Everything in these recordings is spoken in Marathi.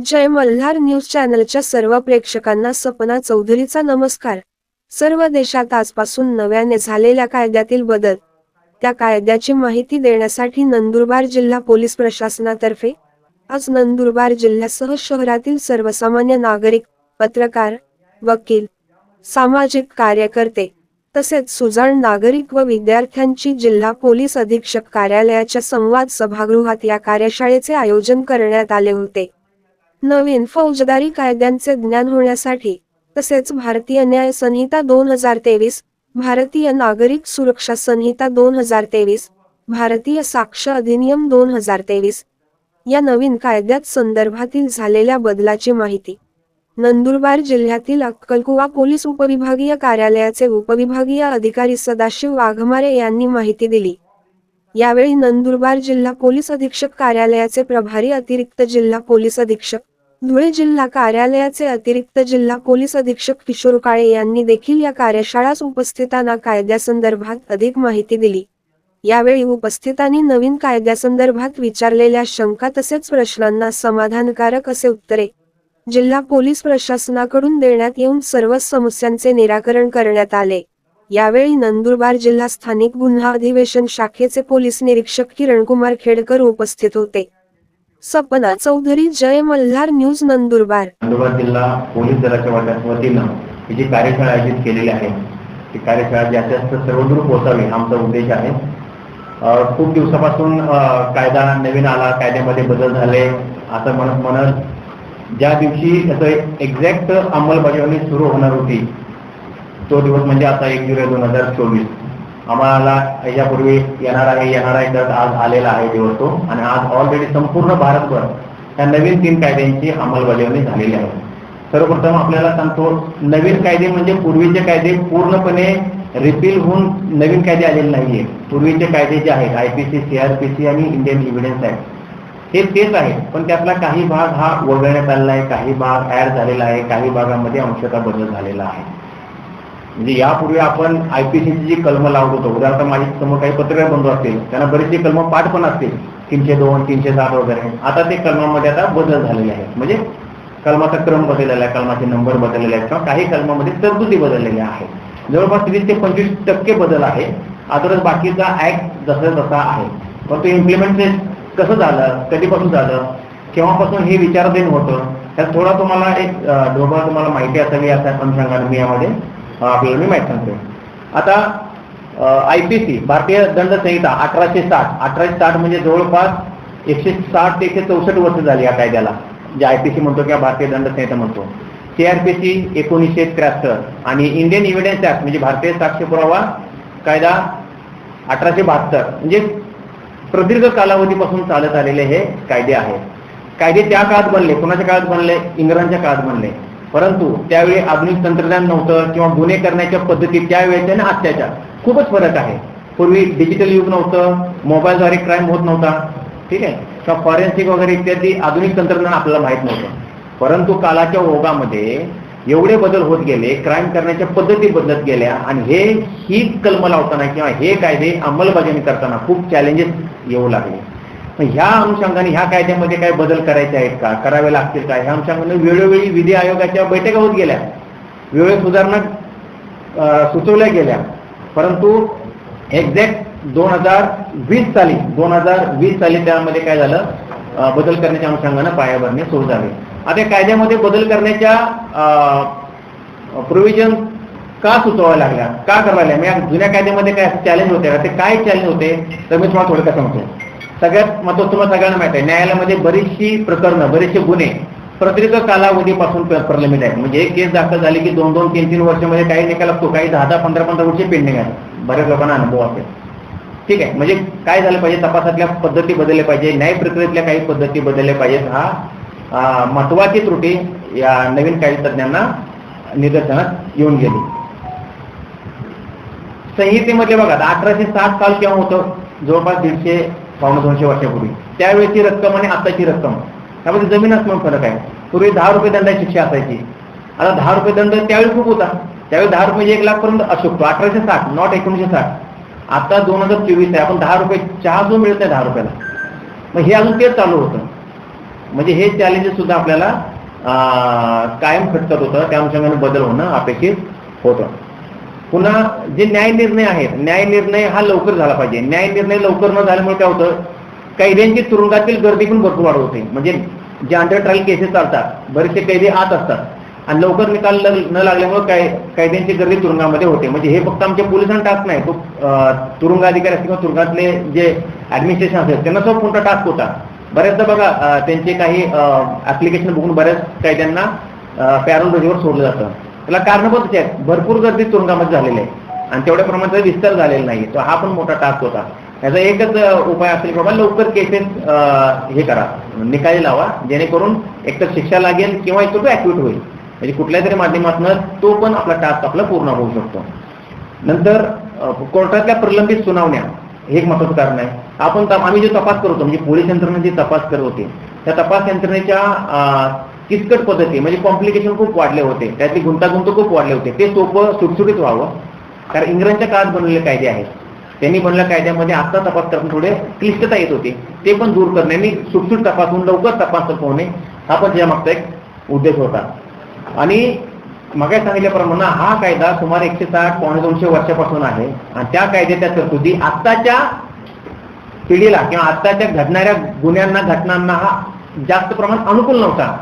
जय मल्हार न्यूज चॅनलच्या सर्व प्रेक्षकांना सपना चौधरीचा नमस्कार। सर्व देशात आजपासून नव्याने झालेल्या कायद्यातील बदल, त्या कायद्याची माहिती देण्यासाठी नंदुरबार जिल्हा पोलीस प्रशासनातर्फे आज नंदुरबार जिल्ह्यासह शहरातील सर्वसामान्य नागरिक, पत्रकार, वकील, सामाजिक कार्यकर्ते तसेच सुजाण नागरिक व विद्यार्थ्यांची जिल्हा पोलीस अधीक्षक कार्यालयाच्या संवाद सभागृहात या कार्यशाळेचे आयोजन करण्यात आले होते। नवीन फौजदारी कायद्यांचे ज्ञान होण्यासाठी तसेच भारतीय न्याय संहिता 2023, भारतीय नागरिक सुरक्षा संहिता 2023, भारतीय साक्ष अधिनियम 2023 या नवीन कायद्यात संदर्भातील झालेल्या बदलाची माहिती नंदुरबार जिल्ह्यातील अक्कलकुवा पोलीस उपविभागीय कार्यालयाचे उपविभागीय अधिकारी सदाशिव वाघमारे यांनी माहिती दिली। यावेळी नंदुरबार जिल्हा पोलीस अधीक्षक कार्यालयाचे प्रभारी अतिरिक्त जिल्हा पोलीस अधीक्षक, धुळे जिल्हा कार्यालयाचे अतिरिक्त जिल्हा पोलीस अधीक्षक किशोर काळे यांनी देखील या कार्यशाळेस उपस्थितांना कायद्यासंदर्भात अधिक माहिती दिली। यावेळी उपस्थितांनी नवीन कायद्यासंदर्भात विचारलेल्या शंका तसेच प्रश्नांना समाधानकारक असे उत्तरे जिल्हा पोलीस प्रशासनाकडून देण्यात येऊन सर्व समस्यांचे निराकरण करण्यात आले। यावेळी नंदुरबार जिल्हा स्थानिक गुन्हा अधिवेशन शाखेचे पोलीस निरीक्षक किरणकुमार खेडकर उपस्थित होते। सपना चौधरी, जय मल्हार न्यूज, नंदुरबार। नंदुरबार जिल्हा पोलीस दलाच्या वतीनं ही जी कार्यशाळा आयोजित केलेली आहे ती कार्यशाळा जास्तीत जास्त सर्वदूर पोहोचावी हा आमचा उद्देश आहे। खूप दिवसापासून कायदा नवीन आला, कायद्यामध्ये बदल झाले असं म्हणत ज्या दिवशी याचं एक्झॅक्ट अंमलबजावणी सुरू होणार होती तो दिवस म्हणजे आता 1 जुलै 2024 आम्हाला यापूर्वी येणार आहे तर आज आलेला आहे दिवस तो। आणि आज ऑलरेडी संपूर्ण भारतभर या नवीन 3 कायद्यांची अंमलबजावणी झालेली आहे। सर्वप्रथम आपल्याला सांगतो, नवीन कायदे म्हणजे पूर्वीचे कायदे पूर्णपणे रिपील होऊन नवीन कायदे आलेले नाहीये। पूर्वीचे कायदे जे आहेत IPC, CRPC आणि इंडियन एव्हिडन्स ऍक्ट हे तेच आहे, पण त्यातला काही भाग हा वगळण्यात आलेला आहे, काही भाग ऍड झालेला आहे, काही भागामध्ये अंशतः बदल झालेला आहे। म्हणजे यापूर्वी आपण IPCची जी कलम लावत होतो, उदाहरणार्थ माझ्या समोर काही पत्रकार बंधू असतील त्यांना बरेचसे कलम पाठ पण असतील 302, 307 वगैरे, आता ते कलमामध्ये आता बदल झालेले आहेत। म्हणजे कलमाचा क्रम बदललेला आहे, कलमाचे नंबर बदललेले आहेत किंवा काही कलमामध्ये तरतुदी बदललेल्या आहेत। जवळपास 30 ते 25% बदल आहे। अदरच बाकीचा ऍक्ट जसा तसा आहे, पण तो इम्प्लिमेंट कसं झालं, कधीपासून झालं, केव्हापासून हे विचाराधीन होतं, त्यात थोडा तुम्हाला एक ढोबळ तुम्हाला माहिती असावी असा अनुषंगाने मी यामध्ये आपल्याला मी माहिती सांगतो। आता IPC भारतीय दंड संहिता 1860 म्हणजे जवळपास 160 ते 164 वर्ष झाली या कायद्याला, जे IPC म्हणतो किंवा भारतीय दंड संहिता म्हणतो। CRPC 1973 आणि इंडियन एव्हिडन्स ऍक्ट म्हणजे भारतीय साक्ष पुरावा कायदा 1872 म्हणजे प्रदीर्घ कालावधीपासून चालत आलेले हे कायदे आहेत। कायदे त्या काळात बनले, कोणाच्या काळात बनले, इंग्रजांच्या काळात बनले, परंतु त्यावेळी आधुनिक तंत्रज्ञान नव्हतं किंवा गुन्हे करण्याच्या पद्धती त्यावेळेच्या आणि आजच्या खूपच फरक आहे। पूर्वी डिजिटल युग नव्हतं, मोबाईलद्वारे क्राईम होत नव्हता, ठीक आहे, किंवा फॉरेन्सिक वगैरे इत्यादी आधुनिक तंत्रज्ञान आपल्याला माहित नव्हतं, परंतु कालाच्या ओघामध्ये एवढे बदल होत गेले, क्राईम करण्याच्या पद्धती बदलत गेल्या आणि ही कलम लावताना किंवा हे कायदे अंमलबजावणी करताना खूप चॅलेंजेस येऊ लागले। ह्या अनुषंगाने ह्या कायद्यामध्ये काय बदल करायचे आहेत का, करावे लागतील का, ह्या अनुषंगाने वेळोवेळी विधी आयोगाच्या बैठका होत गेल्या, वेळोवेळी सुधारणा सुचवल्या गेल्या, परंतु एक्झॅक्ट 2020 साली त्यामध्ये काय झालं, बदल करण्याच्या अनुषंगाने पायाभरणी सुरू झाली। आता कायद्यामध्ये बदल करण्याच्या प्रोव्हिजन का सुचवायला लागल्या, का करायला लागल्या, म्हणजे जुन्या कायद्यामध्ये काय चॅलेंज होते का, ते काय चॅलेंज होते तर मी तुम्हाला थोडक्यात सांगतो। सगळ्यात महत्त्वाचं तुम्हाला सगळ्यांना माहिती आहे, न्यायालयामध्ये बरीचशी प्रकरणं, बरेचसे गुन्हे प्रदीर्घ कालावधीपासून प्रलंबित आहेत। म्हणजे एक केस दाखल झाली की 2-2, 3-3 वर्षामध्ये काही निकाल लागतो, काही 10-10, 15-15 वर्ष पेंडिंग आहे, बऱ्याच लोकांना अनुभव असेल, ठीक आहे। म्हणजे काय झालं पाहिजे, तपासातल्या पद्धती बदलल्या पाहिजे, न्याय प्रक्रियेतल्या काही पद्धती बदलल्या पाहिजेत। हा महत्वाची त्रुटी या नवीन कायदेतज्ञांना निदर्शनास येऊन गेली। संहितेमध्ये बघा 1860 साल केव्हा होतं, जवळपास 150-200 वर्षापूर्वी, त्यावेळेची रक्कम आणि आताची रक्कम त्यामध्ये जमीन आसमान फरक आहे। पूर्वी 10 रुपये दंडाची शिक्षा असायची, आता 10 रुपये दंड त्यावेळी खूप होता, त्यावेळी 10 रुपये 1 लाख पर्यंत असू शकतो, 1860 नॉट 1960। आता 2024 आहे, आपण 10 रुपये चहा जो मिळत नाही 10 रुपयाला, मग हे अजून तेच चालू होतं। म्हणजे हे चॅलेंजेस सुद्धा आपल्याला कायम खटकत होतं. त्या अनुषंगाने बदल होणं अपेक्षित होतं. पुन्हा जे न्याय निर्णय आहेत, न्याय निर्णय हा लवकर झाला पाहिजे. न्याय निर्णय लवकर न झाल्यामुळे काय होतं, कैद्यांची तुरुंगातील गर्दी पण भरपूर वाढत होते. म्हणजे जे अंडर ट्रायल केसेस चालतात, बरेचसे कैदी आत असतात आणि लवकर निकाल न लागल्यामुळे कैद्यांची गर्दी तुरुंगामध्ये होते. म्हणजे हे फक्त आमच्या पोलिसांना टास्क नाही, तो तुरुंगाधिकारी असतील किंवा तुरुंगातले जे ऍडमिनिस्ट्रेशन असेल त्यांना तो मोठा टास्क होता. बऱ्याचदा बघा त्यांचे काही ऍप्लिकेशन बघून बऱ्याच कैद्यांना पॅरोल रजेवर सोडलं जातं. त्याला कारण पण त्याचे आहेत, भरपूर गर्दी तुरुंगामध्ये झालेली आहे आणि तेवढ्या प्रमाणात विस्तार झालेला नाही. तो हा पण मोठा टास्क होता. याचा एकच उपाय असेल की बाबा लवकर केसेस हे करा, निकाली लावा, जेणेकरून एकतर शिक्षा लागेल किंवा एक तो ऍक्टिव्हेट होईल. म्हणजे कुठल्या तरी माध्यमातून तो पण आपला टास्क आपला पूर्ण होऊ शकतो. नंतर कोर्टातल्या प्रलंबित सुनावण्या हे एक महत्त्वाचं कारण आहे. आम्ही जे तपास करतो, म्हणजे पोलीस यंत्रणा जे तपास करत होते, त्या तपास यंत्रणेच्या किचकट पद्धती म्हणजे कॉम्प्लिकेशन खूप वाढले होते, त्यातली गुंतागुंत खूप वाढले होते. ते सोपं सुटसुटीत व्हावं, कारण इंग्रजांच्या काळात बनवलेले कायदे आहेत, त्यांनी बनवलेल्या कायद्यामध्ये आता तपास करताना थोडे क्लिष्टता येत होते, ते पण दूर करण्याने सुटसुट तपासून लवकर तपास होणे हा पण त्यामागचा एक उद्देश होता. आणि मग सांगितल्याप्रमाणे हा कायदा सुमारे 160 पावणे 200 वर्षापासून आहे आणि त्या कायद्याच्या तरतुदी आत्ताच्या पिढीला किंवा आत्ताच्या घडणाऱ्या गुन्ह्यांना घटनांना हा जास्त प्रमाणात अनुकूल नव्हता.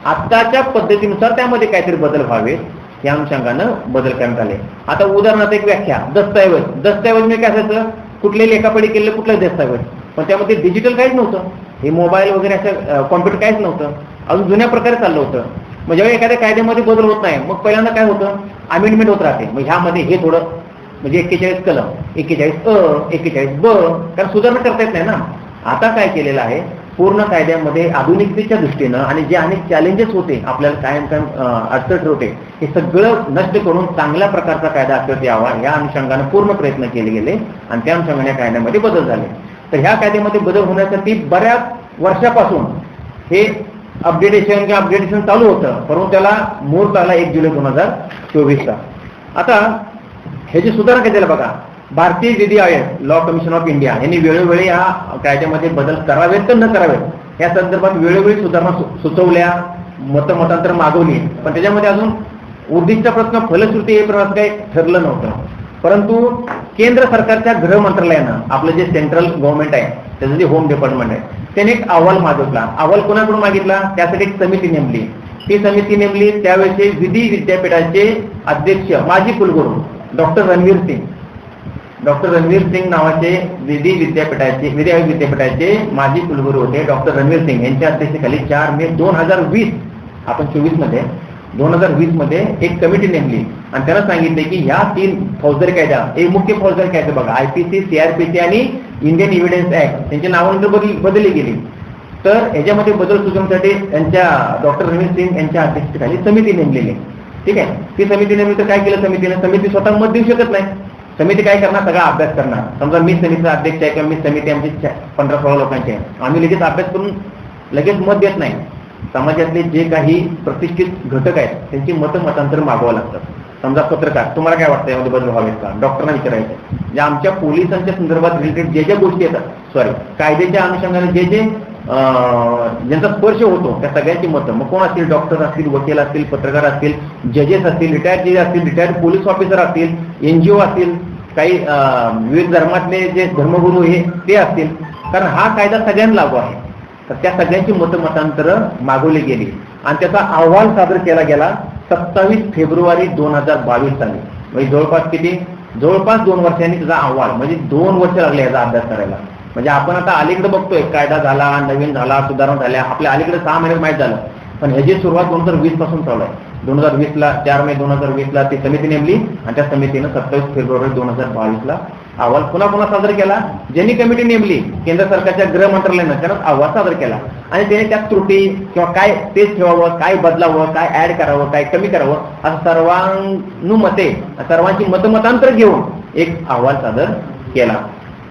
आत्ताच्या पद्धतीनुसार त्यामध्ये काहीतरी बदल व्हावे या अनुषंगानं बदल करण्यात आले. आता उदाहरणार्थ एक व्याख्या, दस्तऐवज म्हणजे काय असायचं, कुठले लेखापडी केलेलं कुठलं दस्तऐवज, पण त्यामध्ये डिजिटल काहीच नव्हतं, हे मोबाईल वगैरे असं कॉम्प्युटर काहीच नव्हतं, अजून जुन्या प्रकारे चाललं होतं. म्हणजे जेव्हा एखाद्या कायद्यामध्ये बदल होत नाही, मग पहिल्यांदा काय होतं, अमेंडमेंट होत राहते. मग ह्यामध्ये हे थोडं म्हणजे 41 कलम, 41 अ, 41 ब, कारण सुधारणा करता येत नाही ना. आता काय केलेलं आहे, पूर्ण कायद्यामध्ये आधुनिकतेच्या दृष्टीनं आणि जे अनेक चॅलेंजेस होते आपल्याला कायम अडचण होते, हे सगळं नष्ट करून चांगल्या प्रकारचा कायदा अस्तित्वात यावा या अनुषंगानं पूर्ण प्रयत्न केले गेले आणि त्या अनुषंगाने या कायद्यामध्ये बदल झाले. तर ह्या कायद्यामध्ये बदल होण्यासाठी बऱ्याच वर्षापासून हे अपडेटेशन चालू होतं, परंतु त्याला मुहूर्त आला 1 जुलै 2024चा. आता हे जे सुधारणा कायद्याला बघा, भारतीय विधी आयोग, लॉ कमिशन ऑफ इंडिया यांनी वेळोवेळी या कायद्यामध्ये बदल करावेत तर न करावेत या संदर्भात वेळोवेळी सुधारणा सुचवल्या, मतांतर मागवली, पण त्याच्यामध्ये अजून उद्दिष्ट प्रश्न फलश्रुती येईपर्यंत काही ठरलं नव्हतं. परंतु केंद्र सरकारच्या गृह मंत्रालयानं, आपलं जे सेंट्रल गव्हर्नमेंट आहे त्याचं जे होम डिपार्टमेंट आहे, त्याने एक अहवाल मागितला. अहवाल कोणाकडून मागितला, त्यासाठी एक समिती नेमली. ती समिती नेमली त्यावेळेचे विधी विद्यापीठाचे अध्यक्ष माजी कुलगुरू डॉक्टर रणवीर सिंग नावाचे विधी आयोग विद्यापीठाचे माजी कुलगुरू होते. डॉक्टर रणवीर सिंग यांच्या अध्यक्षतेखाली 4 मे 2020 आपण 2020 मध्ये एक कमिटी नेमली आणि त्याला सांगितले की ह्या 3 फौजदारी कायदा, एक मुख्य फौजदारी कायदे बघा, IPC, CRPC आणि इंडियन एव्हिडन्स ऍक्ट त्यांची नावानंतर बदलली गेली. तर ह्याच्यामध्ये बदल सुचवण्यासाठी त्यांच्या डॉक्टर रणवीर सिंग यांच्या अध्यक्षतेखाली समिती नेमलेली. ठीक आहे, ती समिती नेमली तर काय केलं समितीने, समिती स्वतः मत देऊ शकत नाही. समिती काय करणार, सगळा अभ्यास करणार. समजा मी समितीचा अध्यक्ष आहे किंवा मी समिती आमची 15-16 लोकांची आहे, आम्ही लगेच अभ्यास करून लगेच मत देत नाही. समाजातले जे काही प्रतिष्ठित घटक आहेत त्यांची मतांतर मागवावं लागतात. समजा पत्रकार, तुम्हाला काय वाटतं यामध्ये बदल व्हावेत का, डॉक्टरांना विचारायचं. जे आमच्या पोलिसांच्या संदर्भात रिलेटेड जे ज्या गोष्टी येतात, कायद्याच्या अनुषंगाने जे ज्यांचा स्पर्श होतो त्या सगळ्यांची मतं, मग कोण असतील, डॉक्टर असतील, वकील असतील, पत्रकार असतील, जजेस असतील, रिटायर्ड जजेस असतील, रिटायर्ड पोलीस ऑफिसर असतील, NGO असतील, काही विविध धर्मातले जे धर्मगुरू हे ते असतील, कारण हा कायदा सगळ्यांना लागू आहे. तर त्या सगळ्यांची मतांतरं मागवली गेली आणि त्याचा अहवाल सादर केला गेला 27 फेब्रुवारी 2022 साली. म्हणजे जवळपास 2 वर्षांनी त्याचा अहवाल, म्हणजे 2 वर्ष लागले याचा अभ्यास करायला. म्हणजे आपण आता अलीकडे बघतोय कायदा झाला, नवीन झाला, सुधारणा झाल्या, आपल्या अलीकडे 6 महिन्यात माहीत झालं, पण ह्याची सुरुवात 2020 पासून चालू आहे. 2020ला 4 मे 2020ला ती समिती नेमली आणि त्या समितीनं 27 फेब्रुवारी 2022ला अहवाल पुन्हा सादर केला. ज्यांनी कमिटी नेमली केंद्र सरकारच्या गृह मंत्रालयानं त्यानं अहवाल सादर केला आणि त्याने त्यात त्रुटी किंवा काय तेच ठेवावं, काय बदलावं, काय ऍड करावं, काय कमी करावं, असं सर्वांची मतांतर घेऊन एक अहवाल सादर केला.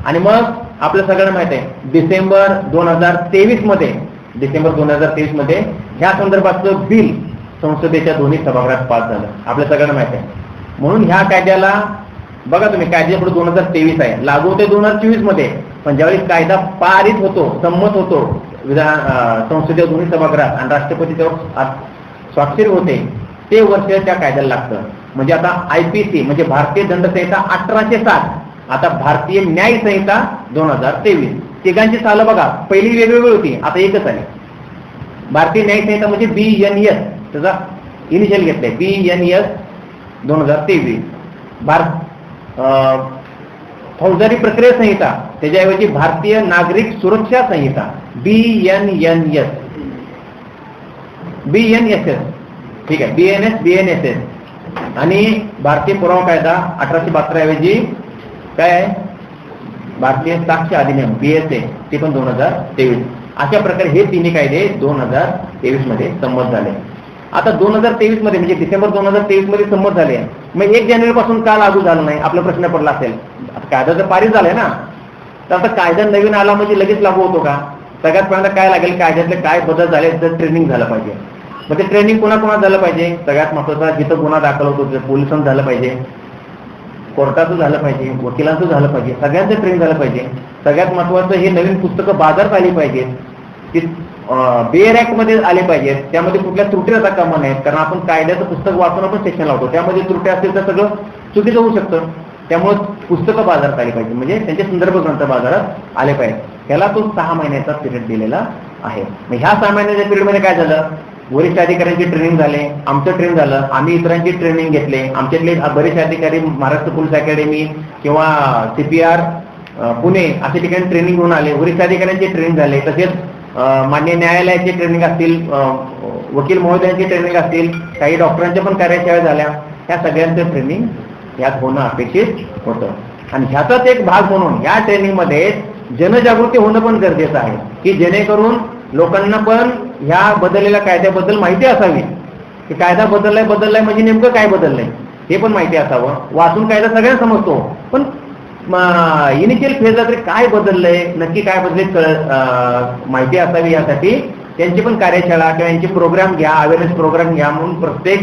आणि मग आपल्या सगळ्यांना माहित आहे डिसेंबर 2023 मध्ये ह्या संदर्भातलं बिल संसदेच्या दोन्ही सभागृहात पास झालं, आपल्या सगळ्यांना माहित आहे. म्हणून ह्या कायद्याला बघा तुम्ही, कायद्याच्या पुढे 2023 आहे, लागू होते 2024 मध्ये, पण ज्यावेळी कायदा पारित होतो, संमत होतो संसदीय दोन्ही सभागृहात आणि राष्ट्रपती त्यावर स्वाक्षरी होते ते वर्ष त्या कायद्याला लागतं. म्हणजे आता IPC म्हणजे भारतीय दंड संहिता 1807, आता भारतीय न्याय संहिता 2023, तिघांची सालं बघा, पहिली वेगवेगळी होती, आता एकच आली. भारतीय न्याय संहिता म्हणजे BNS, त्याचा इनिशियल घेतलंय BNS 2023. फौजदारी प्रक्रिया संहिता त्याच्याऐवजी भारतीय नागरिक सुरक्षा संहिता BNSS, ठीक आहे, BNSS. आणि भारतीय पुरावा कायदा 1872 ऐवजी काय आहे, भारतीय साक्ष अधिनियम BSA, ते पण 2023. अशा प्रकारे हे तिन्ही कायदे 2023 मध्ये संमत झाले. आता 2023 मध्ये म्हणजे डिसेंबर 2023 मध्ये संमत झाले, मग 1 जानेवारी पासून का लागू झालं नाही, आपला प्रश्न पडला असेल. आता कायदा जर पारित झालाय ना, तर आता कायदा नवीन आला म्हणजे लगेच लागू होतो का? सगळ्यात पहिल्यांदा काय लागेल, कायद्यातले काय बदल झाले तर ट्रेनिंग झालं पाहिजे. मग ते ट्रेनिंग कोणाकोणात झालं पाहिजे? सगळ्यात महत्त्वाचा जिथं गुन्हा दाखल होतो तिथं पोलिसांचं झालं पाहिजे, कोर्टाचं झालं पाहिजे, वकिलांचं झालं पाहिजे, सगळ्यांचं ट्रेनिंग झालं पाहिजे. सगळ्यात महत्त्वाचं हे नवीन पुस्तकं बाजारात आली पाहिजेत, ती बेअर ऍक्ट मध्ये आले पाहिजेत, त्यामध्ये कुठल्या त्रुटी आता कामा नाहीत. कारण आपण कायद्याचं पुस्तक वाचून आपण सेक्शन लावतो, त्यामध्ये त्रुटी असतील तर सगळं चुकीचं होऊ शकतं. त्यामुळे पुस्तकं बाजारात आली पाहिजे, म्हणजे त्यांचे संदर्भ ग्रंथ बाजारात आले पाहिजे. त्याला तो 6 महिन्याचा पिरियड दिलेला आहे. मग ह्या 6 महिन्याच्या पिरियडमध्ये काय झालं, वरिष्ठ अधिकाऱ्यांची ट्रेनिंग झाले, आमचं ट्रेनिंग झालं, आम्ही इतरांची ट्रेनिंग घेतले. आमच्यातले बरेचसे अधिकारी महाराष्ट्र पोलीस अकॅडमी किंवा CPR पुणे अशा ठिकाणी ट्रेनिंग घेऊन आले, वरिष्ठ अधिकाऱ्यांचे ट्रेनिंग झाले. तसेच मान्य न्यायालयाचे ट्रेनिंग असतील, वकील महोदयांची ट्रेनिंग असतील, काही डॉक्टरांच्या पण कार्यशाळा झाल्या. ह्या सगळ्यांचं ट्रेनिंग यात होणं अपेक्षित होतं. आणि ह्याचाच एक भाग म्हणून या ट्रेनिंगमध्ये जनजागृती होणं पण गरजेचं आहे, की जेणेकरून लोकांना पण ह्या बदललेल्या कायद्याबद्दल माहिती असावी, की कायदा बदललाय म्हणजे नेमकं काय बदललंय हे पण माहिती असावं. वाचून कायदा सगळ्यांना समजतो, पण इनिशियल फेजला तरी काय बदललंय, नक्की काय बदलले माहिती असावी. यासाठी त्यांची पण कार्यशाळा किंवा यांचे प्रोग्राम घ्या, अवेअरनेस प्रोग्राम घ्या, म्हणून प्रत्येक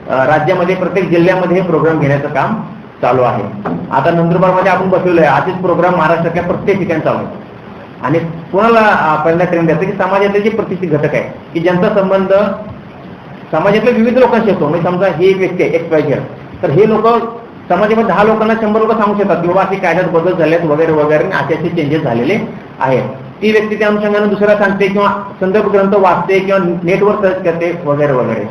राज्यामध्ये प्रत्येक जिल्ह्यामध्ये हे प्रोग्राम घेण्याचं काम चालू आहे. आता नंदुरबारमध्ये आपण बसलेलो आहे, असेच प्रोग्राम महाराष्ट्रातल्या प्रत्येक ठिकाणी चालू आहे. आणि कोणाला पहिल्यांदा ट्रेनिंग द्यायचं की समाजातले जे प्रतिष्ठित घटक आहे, की ज्यांचा संबंध समाजातल्या विविध लोकांशी असतो. म्हणजे समजा ही एक व्यक्ती आहे XYZ, तर हे लोक समाजामध्ये 10 लोकांना 100 लोक सांगू शकतात की बाबा असे कायद्यात बदल झालेत वगैरे वगैरे, असे चेंजेस झालेले आहेत. ती व्यक्ती त्या अनुषंगाने दुसऱ्या सांगते किंवा संदर्भ ग्रंथ वाचते किंवा नेटवर सर्च करते वगैरे वगैरे.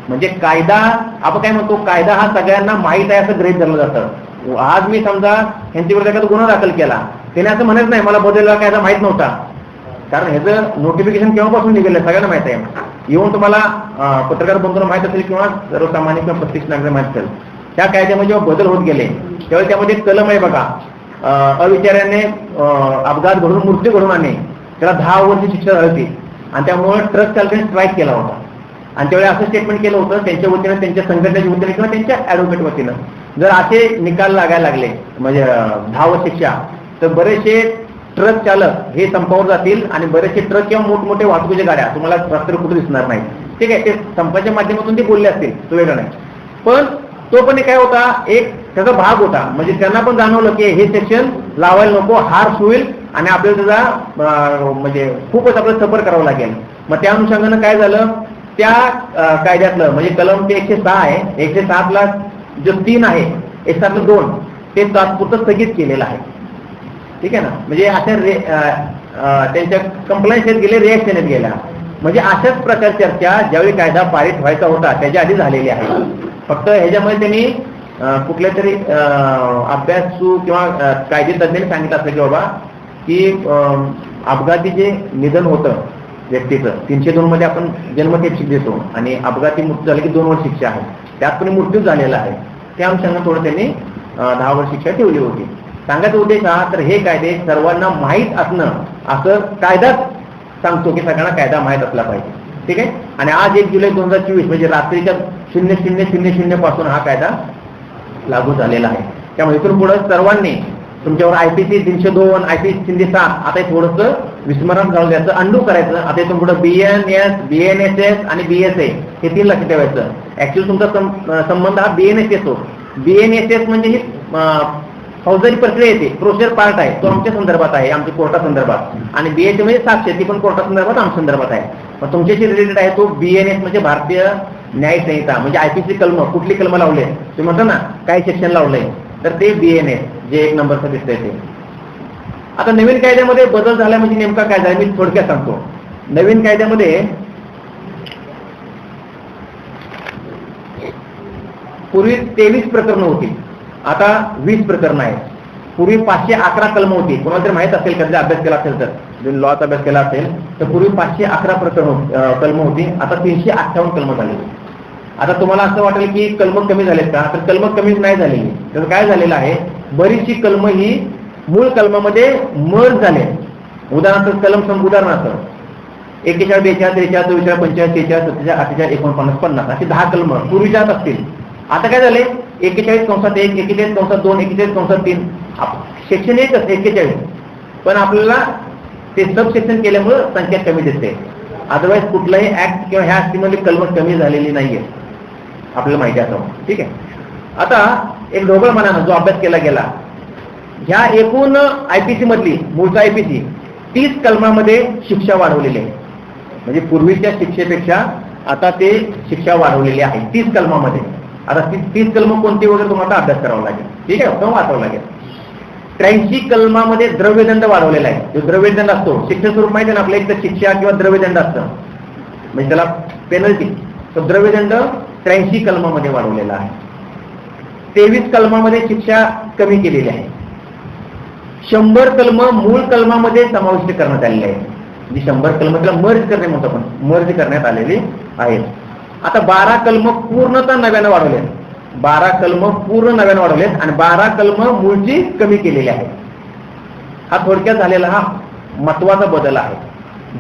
म्हणजे कायदा आपण काय म्हणतो, कायदा हा सगळ्यांना माहीत आहे असं गृहीत धरलं जातं. आज मी समजा ह्यांच्यावर एखादा गुन्हा दाखल केला, त्याने असं म्हणत नाही मला बदललेला कायदा माहीत नव्हता, कारण ह्याचं नोटिफिकेशन केव्हापासून निघालं सगळ्यांना माहित आहे. येऊन तुम्हाला पत्रकार बंधूंना माहित असेल किंवा सर्वसामान्य किंवा प्रत्यक्ष नागरिक माहित असेल, त्या कायद्यामध्ये जेव्हा बदल होत गेले त्यावेळी त्यामध्ये एक कलम आहे बघा, अविचाराने अपघात घडून मृत्यू घडून आणणे, त्याला 10 वर्ष शिक्षा झाली होती. आणि त्यामुळे ट्रक चालकाने स्ट्राईक केला होता. आणि त्यावेळी असं स्टेटमेंट केलं होतं त्यांच्या वतीनं, त्यांच्या संघटनेच्या वतीनं किंवा त्यांच्या ॲडव्होकेट वतीनं, जर असे निकाल लागायला लागले म्हणजे 10 वर्ष शिक्षा, तर बरेचसे ट्रक चालक हे संपावर जातील आणि बरेचसे ट्रक किंवा मोठमोठे वाहतुकीच्या गाड्या तुम्हाला रस्त्यावर कुठे दिसणार नाही. ठीक आहे, ते संपाच्या माध्यमातून ते बोलले असतील, तो वेगळा नाही. पण तो पण काय होता, एक त्याचा भाग होता. म्हणजे त्यांना पण जाणवलं की हे सेक्शन लावायला नको, हार्श होईल आणि आपल्याला त्याचा म्हणजे खूपच आपल्याला सफर करावं लागेल. मग त्या अनुषंगानं काय झालं, त्या कायद्यातलं म्हणजे कलम ते 106 आहे, 107 ला जो 3 आहे, 107 ला 2 ते तात्पुरतं स्थगित केलेलं आहे. ठीक आहे ना, म्हणजे अशा त्यांच्या कंप्लेंट येत गेले, रिएक्शन येत गेल्या. म्हणजे अशाच प्रकार चर्चा ज्यावेळी कायदा पारित व्हायचा होता त्याच्या आधी झालेली आहे. फक्त ह्याच्यामध्ये त्यांनी कुठल्या तरी अभ्यासू किंवा कायदे तज्ञांनी सांगितलं असलं की बाबा की अपघाती जे निधन होतं व्यक्तीचं 302 मध्ये आपण जन्मठेप शिक्षा देतो आणि अपघाती मृत्यू झाले की 2 वर्ष शिक्षा आहे, त्यात पण मृत्यू झालेला आहे. त्या अनुषंगाने थोडं त्यांनी 10 वर्ष शिक्षा ठेवली होती. सांगायचा उद्देश हा, तर हे कायदे सर्वांना माहीत असणं असं कायदाच सांगतो की सगळ्यांना कायदा माहीत असला पाहिजे. ठीक आहे. आणि आज 1 जुलै 2024 म्हणजे रात्रीच्या 00:00 पासून हा कायदा लागू झालेला आहे. त्यामुळे इथून पुढे सर्वांनी तुमच्यावर IPC 302, IPC 307 आता हे थोडंसं विस्मरण घालून द्यायचं, अंडू करायचं. आता इथून पुढे BNS, BNSS आणि BSA हे 3 लक्षात ठेवायचं. ऍक्च्युअली तुमचा संबंध हा BNSS होतो. BNSS म्हणजे ही फौजदारी प्रक्रिया येते, प्रोसिजर पार्ट आहे, तो आमच्या संदर्भात आहे, आमच्या कोर्टासंदर्भात. आणि BHA म्हणजे साक्ष, ती पण कोर्टासंदर्भात आमच्या संदर्भात आहे. मग तुमच्याशी रिलेटेड आहे तो BNS म्हणजे भारतीय न्याय संहिता, म्हणजे IPC कलम, कुठली कलम लावले तुम्ही म्हणता ना काय सेक्शन लावलंय, तर ते BNS जे 1 नंबरचं दिसतंय ते. आता नवीन कायद्यामध्ये बदल झाला म्हणजे नेमका काय झाला मी थोडक्यात सांगतो. नवीन कायद्यामध्ये पूर्वी 23 प्रकरणं होती, आता 20 प्रकरणं आहेत. पूर्वी 511 कलम होती. कोणाला तरी माहित असेल, कधी अभ्यास केला असेल तर, लॉचा अभ्यास केला असेल तर पूर्वी 511 कलम होती, आता 358 कलम झाली. आता तुम्हाला असं वाटेल की कलम कमी झालेत का, तर कलम कमी नाही झालेली. तर काय झालेलं आहे, बरीचशी कलम ही मूळ कलमामध्ये मर्ज झाले. उदाहरणार्थ उदाहरणार्थ 41, 42, 43, 44, 45, 46, 47, 48, 50 अशी 10 कलम पूर्वीच्यात असतील. आता काय झाले, 41(1), 41(2), 41(3), सेक्शन एकच 41, पण आपल्याला ते सब सेक्शन केल्यामुळं संख्या कमी दिसते. अदरवाईज कुठलाही ऍक्ट किंवा ह्या ऍक्टमध्ये कलम कमी झालेली नाहीये, आपल्याला माहिती असावं. ठीक आहे. आता एक ढोबळमानानं जो अभ्यास केला गेला, ह्या एकूण IPC मधली मूळचा IPC 30 कलमामध्ये शिक्षा वाढवलेली आहे. म्हणजे पूर्वीच्या शिक्षेपेक्षा आता ते शिक्षा वाढवलेली आहे 30 कलमामध्ये. आता 30 कलम कोणती वगैरे तुम्हाला अभ्यास करावा लागेल. ठीक आहे, किंवा वाचावं लागेल. 83 कलमामध्ये द्रव्यदंड वाढवलेला आहे. जो द्रव्यदंड असतो, शिक्षा स्वरूप माहिती आहे ना आपल्या, एक तर शिक्षा किंवा द्रव्यदंड असतं, म्हणजे त्याला पेनल्टी. तो द्रव्यदंड 83 कलमामध्ये वाढवलेला आहे. 23 कलमामध्ये शिक्षा कमी केलेली आहे. 100 कलम मूळ कलमामध्ये समाविष्ट करण्यात आलेले आहे. म्हणजे 100 कलम त्याला मर्ज करणे म्हणतो आपण, मर्ज करण्यात आलेली आहेत. आता 12 कलम पूर्णतः नव्यानं वाढवलेत. 12 कलम पूर्ण नव्यानं वाढवलेत आणि 12 कलम मूळची कमी केलेली आहे. हा थोडक्यात झालेला हा महत्वाचा बदल आहे.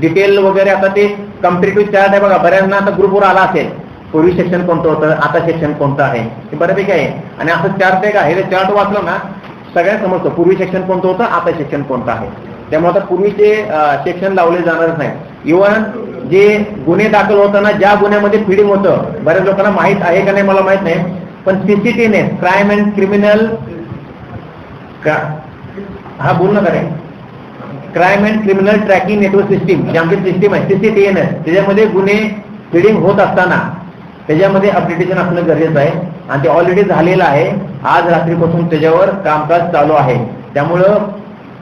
डिटेल वगैरे आता ते कम्पेरेटिव्ह चार्ट आहे बघा, बऱ्यांना आता ग्रुपवर आला असेल, पूर्वी सेक्शन कोणतं होतं, आता सेक्शन कोणतं आहे, हे बऱ्यापैकी आहे. आणि असं चार्ट आहे का, हे चार्ट वाचलं ना सगळ्यांना समजतं पूर्वी सेक्शन कोणतं होतं, आता सेक्शन कोणतं आहे. त्यामुळे आता पूर्वीचे सेक्शन लावले जाणारच नाही. इव्हन जे गुन्हे दाखल होताना ज्या गुन्ह्यामध्ये फिडिंग होतं, बऱ्याच लोकांना माहित आहे का नाही मला माहित नाही, पण CCTNS क्राईम अँड क्रिमिनल, हा बोल ना करे, crime and criminal tracking network system, जी आमची सिस्टीम आहे CCTNS, त्याच्यामध्ये गुन्हे फिडिंग होत असताना त्याच्यामध्ये अपडेटेशन असणं गरजेचं आहे. आणि ते ऑलरेडी झालेलं आहे. आज रात्रीपासून त्याच्यावर कामकाज चालू आहे. त्यामुळं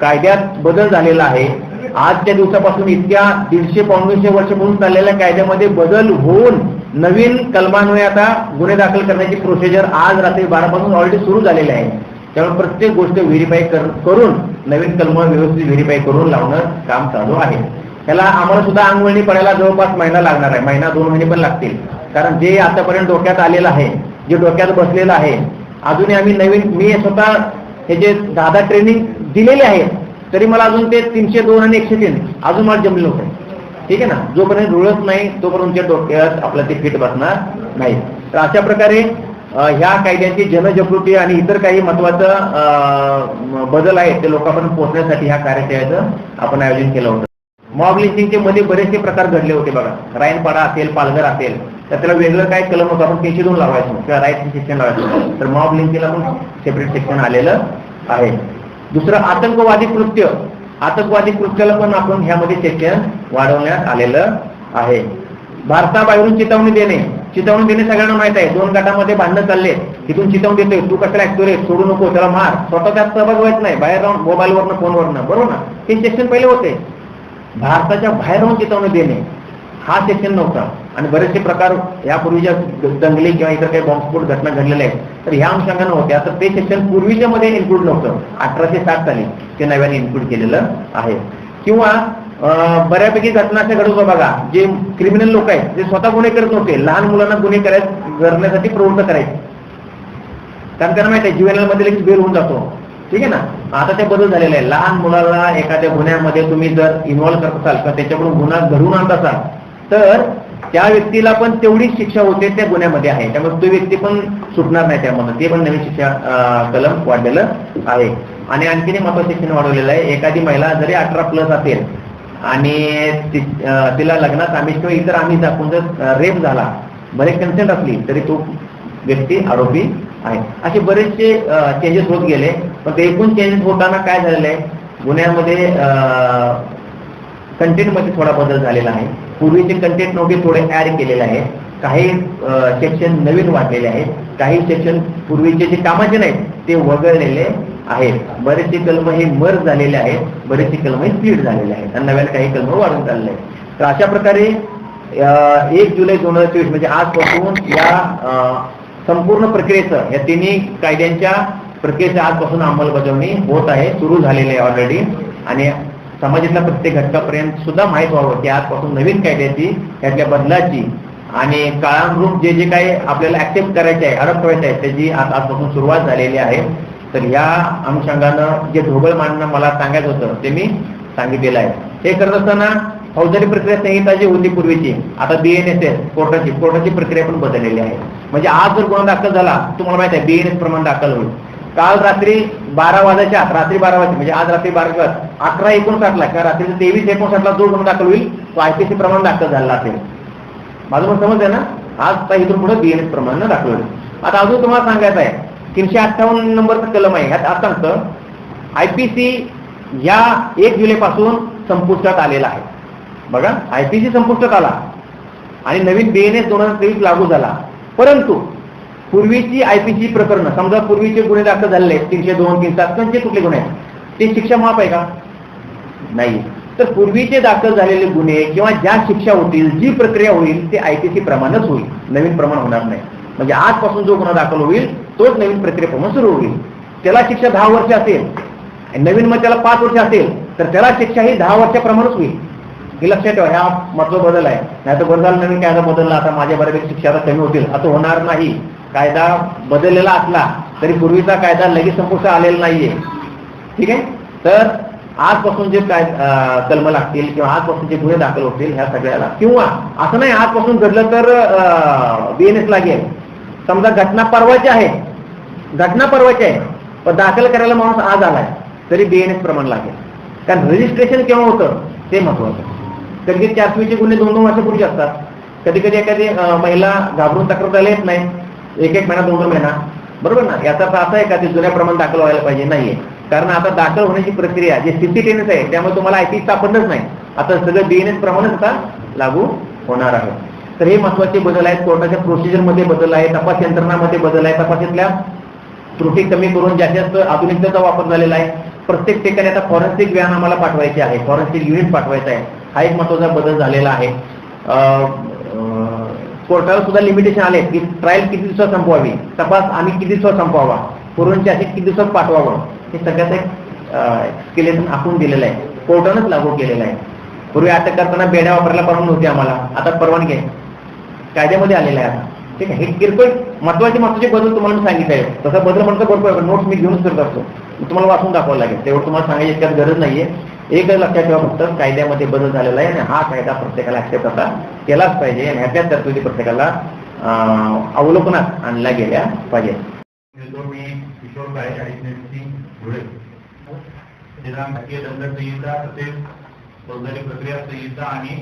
कायद्यात बदल झालेला आहे. आजच्या दिवसापासून इतक्या 150-150 वर्षापासून चाललेल्या कायद्यामध्ये बदल होऊन नवीन कलमान्वये आता गुन्हे दाखल करण्याची प्रोसिजर आज रात्री 12 पासून ऑलरेडी सुरू झालेली आहे. त्यामुळे प्रत्येक गोष्ट व्हेरीफाय करून नवीन कलम व्यवस्थित व्हेरीफाय करून लावणं काम चालू आहे. त्याला आम्हाला सुद्धा अंगवळणी पडायला जवळपास महिना लागणार आहे, महिना 2 महिने पण लागतील. कारण जे आतापर्यंत डोक्यात आलेलं आहे, जे डोक्यात बसलेलं आहे, अजूनही आम्ही नवीन, मी स्वतः हे जे 10 ट्रेनिंग दिलेले आहे, तरी मला अजून ते 302 आणि 103 अजून मला जमले नव्हते. ठीक आहे ना, जोपर्यंत रुळत नाही तोपर्यंत तुमच्या डोक्यात आपलं ते फिट बसणार नाही. तर अशा प्रकारे ह्या कायद्यांची जनजागृती आणि इतर काही महत्वाचं बदल आहेत ते लोकांपर्यंत पोहोचण्यासाठी ह्या कार्यक्रमाचं आपण आयोजन केलं होतं. मॉब लिंचिंगचे मध्ये बरेचसे प्रकार घडले होते बघा. रायनपाडा असेल, पालघर असेल, तर त्याला वेगळं काय कलम होतं, आपण 302 लावायचो किंवा राईट सेक्शन लावायचं. तर मॉब लिंचिंगला पण सेपरेट सेक्शन आलेलं आहे. दुसरं आतंकवादी कृत्य, आतंकवादी कृत्याला पण आपण ह्यामध्ये सेक्शन वाढवण्यात आलेलं आहे. भारताबाहेरून चितवणी देणे सगळ्यांना माहित आहे. 2 गटामध्ये भांडणं चालले, तिथून चितवणी देतोय, तू कशाला ऍक्टर आहे, सोडू नको, त्याला मार. स्वतः त्यात सहभाग व्हायचं नाही, बाहेर राहून मोबाईलवरनं फोनवरनं, बरोबर ना. हे सेक्शन पहिले होते. भारताच्या बाहेर राहून चितवणी देणे हा सेक्शन नव्हता. आणि बरेचसे प्रकार यापूर्वीच्या दंगली किंवा इतर काही बॉम्बस्फोट घटना घडलेल्या आहेत, तर ह्या अंशांना होत्या. तर ते सेक्शन पूर्वीच्या मध्ये इन्क्लूड नव्हतं. 1860 साली ते नव्याने इन्क्लूड केलेलं आहे. किंवा बऱ्यापैकी घटना अशा घडत बघा, जे क्रिमिनल लोक आहेत, जे स्वतः गुन्हे करत नव्हते, लहान मुलांना गुन्हे करण्यासाठी प्रवृत्त करायचे. कारण त्यांना माहिती आहे जुवेनाइल मध्ये बेल होऊन जातो. ठीक आहे ना. आता ते बदल झालेले आहे. लहान मुलाला एखाद्या गुन्ह्यामध्ये तुम्ही जर इन्व्हॉल्व्ह करत असाल किंवा त्याच्याकडून गुन्हा घडवून आणत असाल, तर त्या व्यक्तीला पण तेवढीच शिक्षा होते त्या गुन्ह्यामध्ये आहे. त्यामुळे तो व्यक्ती पण सुटणार नाही त्यामध्ये. ते पण नवीन शिक्षा कलम वाढलेलं आहे. आणि आणखीन एक महत्त्वाचं शिक्षण वाढवलेलं आहे. एखादी महिला जरी 18+ असेल आणि तिला लग्नात आमिष किंवा इतर आमिष दाखवून जर रेप झाला, भले कन्सेंट असली, तरी तो व्यक्ती आरोपी आहे. असे बरेचसे चेंजेस होत गेले. पण ते एकूण चेंजेस होताना काय झालेलं आहे, गुन्ह्यामध्ये कंटेंटमध्ये थोडा बदल झालेला आहे. पूर्वीचे कंटेंट नव्हते, थोडे ऍड केलेले आहे. काही सेक्शन नवीन वाढलेले आहेत, काही सेक्शन पूर्वीचे जे कामाचे नाहीत ते वगळलेले आहेत. बरेचसे कलम हे मर्ज झालेले आहेत, बरेचसे कलम हे स्प्लिट झालेले आहेत आणि नव्याने काही कलम वाढून चालले आहेत. तर अशा प्रकारे 1 जुलै 2024 म्हणजे आजपासून या संपूर्ण प्रक्रियेचं, या तिन्ही कायद्यांच्या प्रक्रियेच्या आजपासून अंमलबजावणी होत आहे, सुरू झालेली आहे ऑलरेडी. आणि समाजातल्या प्रत्येक घटकापर्यंत सुद्धा माहीत व्हावं की आजपासून नवीन कायद्याची, यातल्या बदलाची आणि काळानुरूप जे जे काही आपल्याला ऍक्सेप्ट करायचे आहे, अडॉप्ट करायचे आहे, त्याची आजपासून सुरुवात झालेली आहे. तर या अनुषंगानं जे ढोबळ मांडणं मला सांगायचं होतं ते मी सांगितलेलं आहे. हे करत असताना फौजदारी प्रक्रिया संहिता जी होती पूर्वीची, आता BNSS कोर्टाची प्रक्रिया पण बदललेली आहे. म्हणजे आज जर गुन्हा दाखल झाला, तुम्हाला माहिती आहे BNS प्रमाण दाखल होईल. काल रात्री 12 वाजायच्या आत, रात्री 12 वाजता म्हणजे आज रात्री 12 वाजता 11:59 किंवा रात्री 23:59 जो गुन्हा दाखल होईल तो IPC प्रमाण दाखल झाला असेल. माझं पण समज आहे ना, आज इथून पुढे BNS प्रमाण दाखल होईल. आता अजून तुम्हाला सांगायचं आहे, 358 नंबरचं कलम आहे. ह्यात असं सांगतं IPC या 1 जुलैपासून संपुष्टात आलेला आहे. बघा, IPC संपुष्टात आला आणि नवीन BNS 2023 लागू झाला. परंतु पूर्वीची IPC प्रकरणं, समजा पूर्वीचे गुन्हे दाखल झालेले 302, 307 त्यांचे कुठले गुन्हे आहेत, ते शिक्षा माफ आहे का? नाही. तर पूर्वीचे दाखल झालेले गुन्हे किंवा ज्या शिक्षा होतील, जी प्रक्रिया होईल ते IPC प्रमाणच होईल, नवीन प्रमाण होणार नाही. म्हणजे आजपासून जो गुन्हा दाखल होईल तोच नवीन प्रक्रियेप्रमाणे सुरू होईल. त्याला शिक्षा 10 वर्ष असेल, नवीन मग त्याला 5 वर्ष असेल तर त्याला शिक्षा ही 10 वर्षाप्रमाणेच होईल. हे लक्षात ठेवा, हा महत्त्वाचा बदल आहे. नाही तर बदल नवीन कायदा बदलला, आता माझ्या बऱ्यापैकी शिक्षा कमी होतील, असं होणार नाही. कायदा बदललेला असला तरी पूर्वीचा कायदा लगेच संपुष्टात आलेला नाहीये. ठीक आहे. तर आजपासून जे कलम लागतील किंवा आजपासून जे गुन्हे दाखल होतील ह्या सगळ्याला, किंवा असं नाही आजपासून घडलं तर BNS लागेल. समजा घटना परवाची आहे, पण दाखल करायला माणूस आज आलाय तरी BNS प्रमाण लागेल. कारण रजिस्ट्रेशन केव्हा होतं ते महत्वाचं. कधी कधी 420चे गुन्हे 2-2 वर्षापूर्वी असतात. कधी कधी एखादी महिला घाबरून तक्रार द्यायला येत नाही, 1-1 महिना 2-2 महिना, बरोबर ना. याचा अर्थ असा आहे का ते जुन्या प्रमाण दाखल व्हायला पाहिजे? नाहीये. कारण आता दाखल होण्याची प्रक्रिया जे CCTVS आहे त्यामुळे तुम्हाला IPC सापडणच नाही. आता सगळं BNS प्रमाणच आता लागू होणार आहे. तर हे महत्वाचे बदल आहेत. कोर्टाच्या प्रोसिजरमध्ये बदल आहे, तपास यंत्रणामध्ये बदल आहे, तपासातल्या त्रुटी कमी करून जास्त आधुनिकतेचा वापर झालेला आहे. प्रत्येक ठिकाणी आता फॉरेन्सिक व्हॅन आम्हाला पाठवायची आहे, फॉरेन्सिक युनिट पाठवायचं आहे. हा एक महत्वाचा बदल झालेला आहे. कोर्टाला सुद्धा लिमिटेशन आले की ट्रायल किती दिवसात संपवावी, तपास आम्ही किती दिवसात संपवावा, पूर्वीच्या असे किती दिवसात पाठवावं, हे सगळ्यात एक स्केलेटन आखून दिलेलं आहे, कोर्टानंच लागू केलेलं आहे. पूर्वी अटक करताना बेड्या वापरायला परवानगी नव्हती आम्हाला, आता परवानगी आहे, कायद्यामध्ये आलेला आहे आता. ठीक आहे. हे किरकोळ महत्वाचे बदल तुम्हाला मी सांगितले आहे. तसा बदल म्हणतो भरपूर नोट्स मी घेऊनच करत असतो, तुम्हाला वाचून दाखवावं लागेल, तेवढं तुम्हाला सांगायची इतक्यात गरज नाहीये. एकच लक्षात ठेवा, फक्त कायद्यामध्ये बदल झालेला आहे आणि हा कायदा प्रत्येकाला ऍक्सेप्ट आता केलाच पाहिजे आणि ह्याच्याच तरतुदी प्रत्येकाला अवलोकनात आणल्या गेल्या पाहिजे. मी किशोर काळे 40 धुळे. भारतीय दंड संहिता तसेच फौजदारी प्रक्रिया संहिता आणि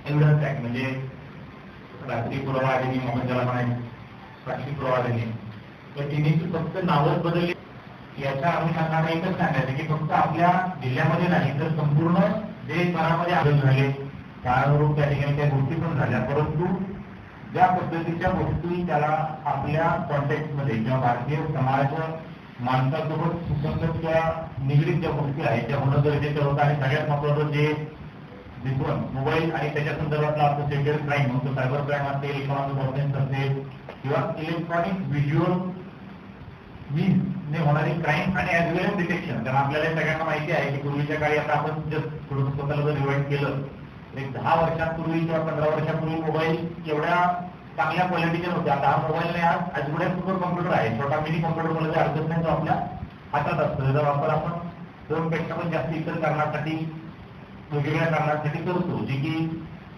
एव्हिडन्स ऍक्ट म्हणजे राष्ट्रीय पुरावा अधिनियम आपण ज्याला म्हणायचं, साक्षी पुरावा अधिनियम, तर तिन्हीची फक्त नावच बदलली. याच्या अनुषंगाने एकच सांगायचं की फक्त आपल्या जिल्ह्यामध्ये नाही तर संपूर्ण देशभरामध्ये आढळून झाले, काळानुरूप त्या ठिकाणी त्या गोष्टी पण झाल्या. परंतु ज्या पद्धतीच्या गोष्टी त्याला आपल्या कॉन्टेक्स्टमध्ये किंवा भारतीय समाज माणसासोबत सुसंगत किंवा निगडीत ज्या गोष्टी आहेत त्या होणं गरजेचं होतं. आणि सगळ्यात महत्वाचं जे दिसून मोबाईल आणि त्याच्या संदर्भातला आपलं सेक्युअर क्राईम म्हणतो, सायबर क्राईम असेल, इकॉनॉमिक ऑफेन्स असेल किंवा इलेक्ट्रॉनिक व्हिज्युअल मीन्सने होणारी क्राईम आणि ॲज वेल एज डिटेक्शन. कारण आपल्याला सगळ्यांना माहिती आहे की पूर्वीच्या काळी आता आपण जस्ट थोडं स्वतःला जर रिवाइंड केलं, एक 10 वर्षांपूर्वी किंवा 15 वर्षांपूर्वी मोबाईल एवढ्या चांगल्या क्वालिटीचे नव्हते. आता हा मोबाईल नाही, आज एवढ्या सुपर कॉम्प्युटर आहे, छोटा मिनी कॉम्प्युटर मध्ये अर्धच नाही, तो आपल्या हातात असतो. त्याचा वापर आपण 2 पेक्षा पण जास्त इतर कारणासाठी, वेगवेगळ्या कारणासाठी करतो, जे की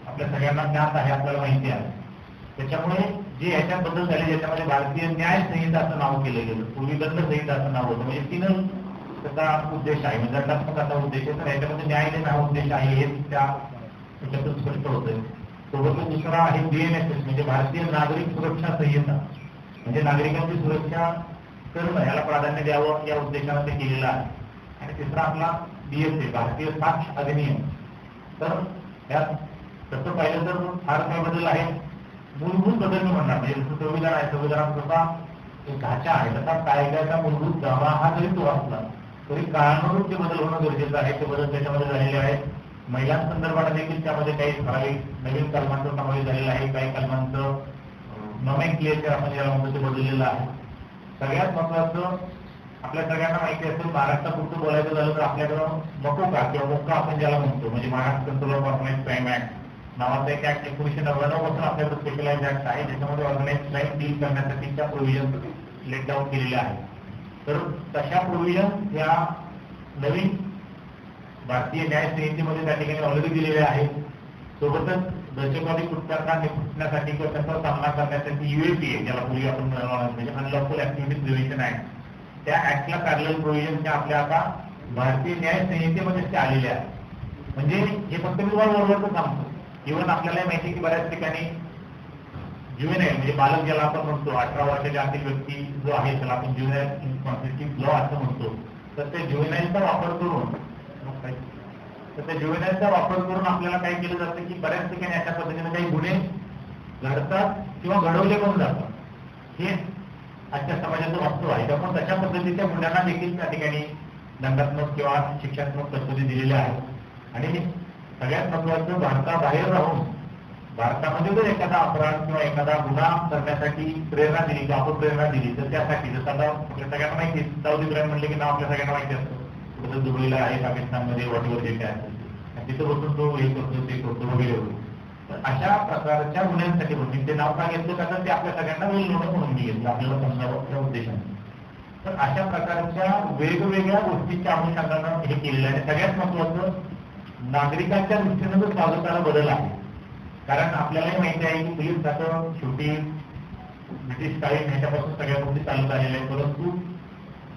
आपल्या सगळ्यांना ज्ञात आहे, आपल्याला माहिती आहे. त्याच्यामुळे जे याच्यात बदल झाले, ज्याच्यामध्ये भारतीय न्याय संहिता असं नाव केलं गेलं, पूर्वी दंड संहिता असं नाव होतं. म्हणजे 3 त्याचा उद्देश आहे, म्हणजे दंडात्मक असा उद्देश आहे, तर याच्यामध्ये न्याय देणं हा उद्देश आहे, हे त्याच्यातून स्पष्ट होतंय. सोबतच दुसरा आहे BNSS म्हणजे भारतीय नागरिक सुरक्षा संहिता. म्हणजे नागरिकांची सुरक्षा करणं याला प्राधान्य द्यावं या उद्देशाने ते केलेलं आहे. आणि तिसरा आपला BSA भारतीय साक्ष अधिनियम. तर यात तसं पाहिलं तर फार काही बदल आहे. मूलभूत बदल मी म्हणणार म्हणजे जसं संविधान आहे, संविधानात कसा एक ढाचा आहे तसा कायद्याचा मूलभूत गाभा हा जरी तो असला तरी काळानुरूप जे बदल होणं गरजेचं आहे ते बदल त्याच्यामध्ये झालेले आहेत. महिलांसंदर्भात देखील त्यामध्ये काही ठराविक नवीन कलमांचा समावेश झालेला आहे. काही कलमांचं नॉमेनक्लेचर आपण ज्याला म्हणतो ते बदललेलं आहे. सगळ्यात महत्वाचं आपल्या सगळ्यांना माहिती असेल, महाराष्ट्रापुरतं बोलायचं झालं तर आपल्याकडं मकोका किंवा मोक्का आपण ज्याला म्हणतो म्हणजे Maharashtra control of organise crime act नावाचा एक ऍक्ट 1999 पासून आपल्याकडे स्पेशलाइज ऍक्ट आहे ज्याच्यामध्ये ऑर्गनाइज क्राईम डील करण्यासाठीच्या प्रोव्हिजन लेट डाऊन केलेल्या आहेत. तर तशा प्रोव्हिजन या नवीन भारतीय न्याय संहितेमध्ये त्या ठिकाणी ऑलरेडी दिलेले आहेत. सोबतच दहशतवादी कृत्यांना निपटण्यासाठी किंवा त्याचा सामना करण्यासाठी UAPA ज्याला पूर्वी आपण म्हणजे अनलॉफुल ऍक्टिव्हिटीज प्रिव्हेंशन ऍक्ट त्या ऍक्टला पॅरलल प्रोव्हिजन त्या आपल्या आता भारतीय न्याय संहितेमध्ये ते आलेले आहेत. म्हणजे हे फक्त मी तुम्हाला बरोबरच सांगतो. इव्हन आपल्याला माहिती की बऱ्याच ठिकाणी ज्युवेनाईल म्हणजे बालक ज्याला आपण म्हणतो 18 वर्षाच्या आतील व्यक्ती जो आहे त्याला आपण ज्युवेनाईल कॉन्स्टिट्यूटिव्ह लॉ असं म्हणतो. तर ते ज्युवेनाईलचा वापर करून आपल्याला काय केलं जातं की बऱ्याच ठिकाणी अशा पद्धतीने काही गुन्हे घडतात किंवा घडवले पण जातात. हे आजच्या समाजाचं वास्तव आहे. त्यामुळे तशा पद्धतीच्या गुन्ह्यांना देखील त्या ठिकाणी दंडात्मक किंवा शिक्षात्मक तरतुदी दिलेल्या आहेत. आणि सगळ्यात महत्वाचं भारताबाहेर राहून भारतामध्ये जर एखादा अपराध किंवा एखादा गुन्हा करण्यासाठी प्रेरणा दिली किंवा अपप्रेरणा दिली तर त्यासाठी जसं आता आपल्या सगळ्यांना माहिती आहे दाऊद इब्राहिम म्हणले की नाव आपल्या सगळ्यांना माहिती असतं. कुठं दुबईला आहे, पाकिस्तानमध्ये वॉटेवर जे काय असेल आणि तिथं बसून तो हे करतो ते करतो वगैरे वगैरे. तर अशा प्रकारच्या गुन्ह्यांसाठी म्हणून ते नाव का घेतलं का तर ते आपल्या सगळ्यांना वेळ नव्हतं म्हणून मी घेतलं आपल्याला समजावं त्या उद्देशाने. तर अशा प्रकारच्या वेगवेगळ्या गोष्टींच्या अनुषंगानं हे केलेलं आहे. सगळ्यात महत्वाचं नागरिकांच्या दृष्टीनं जो स्वागताला बदल आहे. कारण आपल्यालाही माहिती आहे की पोलीस खातं शेवटी ब्रिटिश काळी ह्याच्यापासून सगळ्या गोष्टी चालत आलेल्या आहेत. परंतु